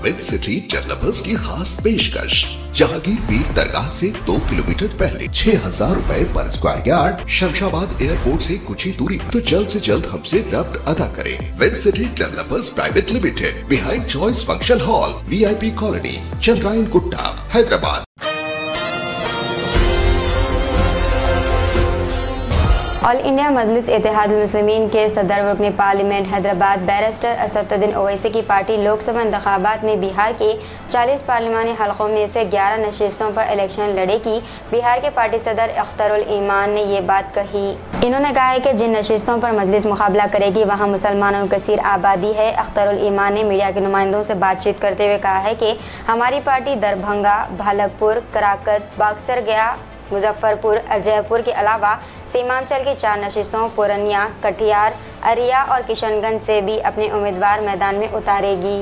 With City developers की खास पेशकश। जहांगीर पीर दरगाह से 2 किलोमीटर पहले 6,000 रुपए पर स्क्वायर यार्ड, शमशाबाद एयरपोर्ट से कुछ ही दूरी पर। तो जल्द से जल्द हमसे रब्त अदा करें। With City Developers Private Limited, behind Choice Function Hall, VIP Colony, Chandrayan Gutta, Hyderabad. All India Majlis Ittehadul Muslimeen के सदर रुकन पार्लियामेंट हैदराबाद बैरिस्टर असदुद्दीन ओवैसी की पार्टी लोकसभा इंतखाबात में बिहार के 40 पार्लिमानी हलकों में से 11 नशिस्तों पर इलेक्शन लड़ेगी। बिहार के पार्टी सदर अख्तरुल ईमान ने ये बात कही। इन्होंने कहा है कि जिन नशिस्तों पर मजलिस मुकाबला करेगी वहाँ मुसलमानों की कसीर आबादी है। अख्तरुल ईमान ने मीडिया के नुमाइंदों से बातचीत करते हुए कहा है कि हमारी पार्टी दरभंगा, भागलपुर, कराकत, बक्सर, गया, मुजफ्फरपुर, जयपुर के अलावा सीमांचल की 4 नशिस्तों पूर्णिया, कटिहार, अरिया और किशनगंज से भी अपने उम्मीदवार मैदान में उतारेगी।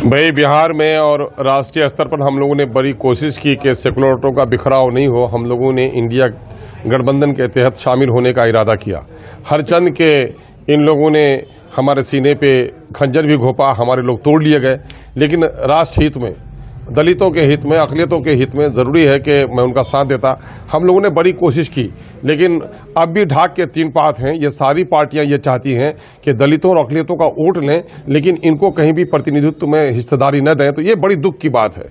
भाई बिहार में और राष्ट्रीय स्तर पर हम लोगों ने बड़ी कोशिश की कि सेकुलर वोटों का बिखराव नहीं हो। हम लोगों ने इंडिया गठबंधन के तहत शामिल होने का इरादा किया। हर चंद के इन लोगों ने हमारे सीने पे खंजर भी घोंपा, हमारे लोग तोड़ लिए गए। लेकिन राष्ट्र हित में, दलितों के हित में, अक़लियतों के हित में ज़रूरी है कि मैं उनका साथ देता। हम लोगों ने बड़ी कोशिश की, लेकिन अब भी ढाक के 3 पात हैं। ये सारी पार्टियां ये चाहती हैं कि दलितों और अक़लियतों का वोट लें, लेकिन इनको कहीं भी प्रतिनिधित्व में हिस्सेदारी न दें। तो ये बड़ी दुख की बात है।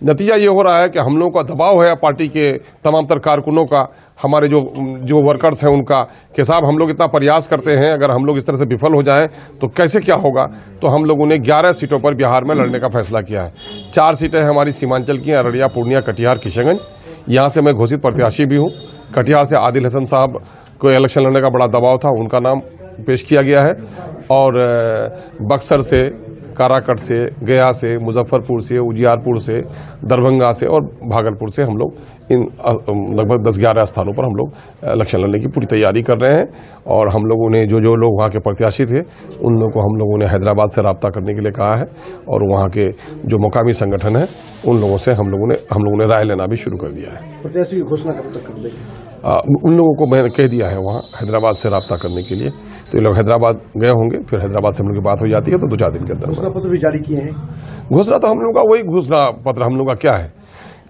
नतीजा ये हो रहा है कि हम लोगों का दबाव है पार्टी के तमाम तर कारकुनों का, हमारे जो वर्कर्स हैं उनका, कि साहब हम लोग इतना प्रयास करते हैं, अगर हम लोग इस तरह से विफल हो जाएं तो कैसे क्या होगा। तो हम लोगों ने 11 सीटों पर बिहार में लड़ने का फैसला किया है। 4 सीटें हमारी सीमांचल की, अररिया, पूर्णिया, कटिहार, किशनगंज। यहाँ से मैं घोषित प्रत्याशी भी हूँ। कटिहार से आदिल हसन साहब को इलेक्शन लड़ने का बड़ा दबाव था, उनका नाम पेश किया गया है। और बक्सर से, काराकट से, गया से, मुजफ्फरपुर से, उजियारपुर से, दरभंगा से और भागलपुर से हम लोग इन लगभग 10-11 स्थानों पर हम लोग इलेक्शन लड़ने की पूरी तैयारी कर रहे हैं। और हम लोगों ने जो लोग वहाँ के प्रत्याशी थे उन लोगों को हम लोगों ने हैदराबाद से रब्ता करने के लिए कहा है। और वहाँ के जो मुकामी संगठन है उन लोगों से हम लोगों ने राय लेना भी शुरू कर दिया है। प्रत्याशी की घोषणा कब तक कर देंगे? उन लोगों को मैंने कह दिया है वहाँ हैदराबाद से रब्ता करने के लिए। तो ये लोग हैदराबाद गए होंगे, फिर हैदराबाद से हम लोग की बात हो जाती है तो 2-4 दिन के अंदर घोषणा पत्र भी जारी किए हैं। घोषणा तो हम लोग का वही घोषणा पत्र हम लोग का क्या है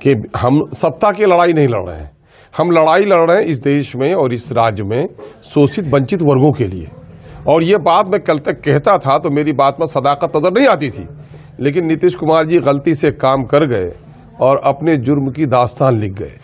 कि हम सत्ता की लड़ाई नहीं लड़ रहे हैं। हम लड़ाई लड़ रहे हैं इस देश में और इस राज्य में शोषित वंचित वर्गों के लिए। और ये बात मैं कल तक कहता था तो मेरी बात में सदाकत नजर नहीं आती थी, लेकिन नीतीश कुमार जी गलती से काम कर गए और अपने जुर्म की दास्तान लिख गए।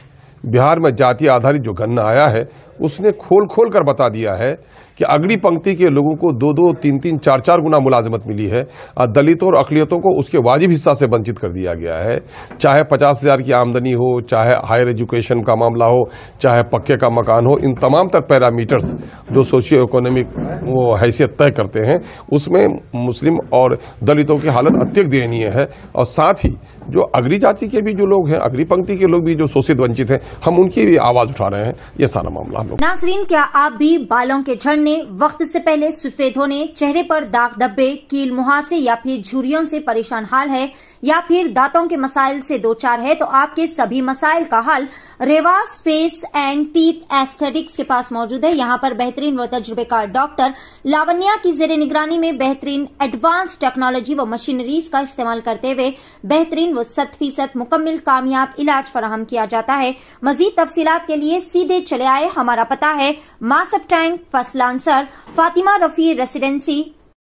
बिहार में जाति आधारित जो गणना आया है उसने खोल कर बता दिया है कि अगली पंक्ति के लोगों को 2-2, 3-3, 4-4 गुना मुलाजमत मिली है। दलितों और अक़लियतों को उसके वाजिब हिस्सा से वंचित कर दिया गया है। चाहे 50,000 की आमदनी हो, चाहे हायर एजुकेशन का मामला हो, चाहे पक्के का मकान हो, इन तमाम तर पैरामीटर्स जो सोशियो इकोनॉमिक वो हैसियत तय करते हैं उसमें मुस्लिम और दलितों की हालत अत्यधिक दयनीय है। और साथ ही जो अगली जाति के भी जो लोग हैं, अगली पंक्ति के लोग भी जो शोषित वंचित हैं, हम उनकी भी आवाज उठा रहे हैं। ये सारा मामला हम लोग। नाज़रीन, क्या आप भी बालों के झड़ने, वक्त से पहले सफेद होने, चेहरे पर दाग धब्बे, कील मुहासे या फिर झुर्रियों से परेशान हाल है, या फिर दांतों के मसाइल से 2-4 है, तो आपके सभी मसाइल का हल Revas face and teeth aesthetics के पास मौजूद है। यहाँ पर बेहतरीन व तजुर्बेकार डॉक्टर लावण्या की जेरे निगरानी में बेहतरीन एडवांस टेक्नोलॉजी व मशीनरीज का इस्तेमाल करते हुए बेहतरीन व 100% मुकम्मल कामयाब इलाज फराहम किया जाता है। मजीद तफसीलात के लिए सीधे चले आए। हमारा पता है Masab tank, first lancer, Fatima Rafi residency,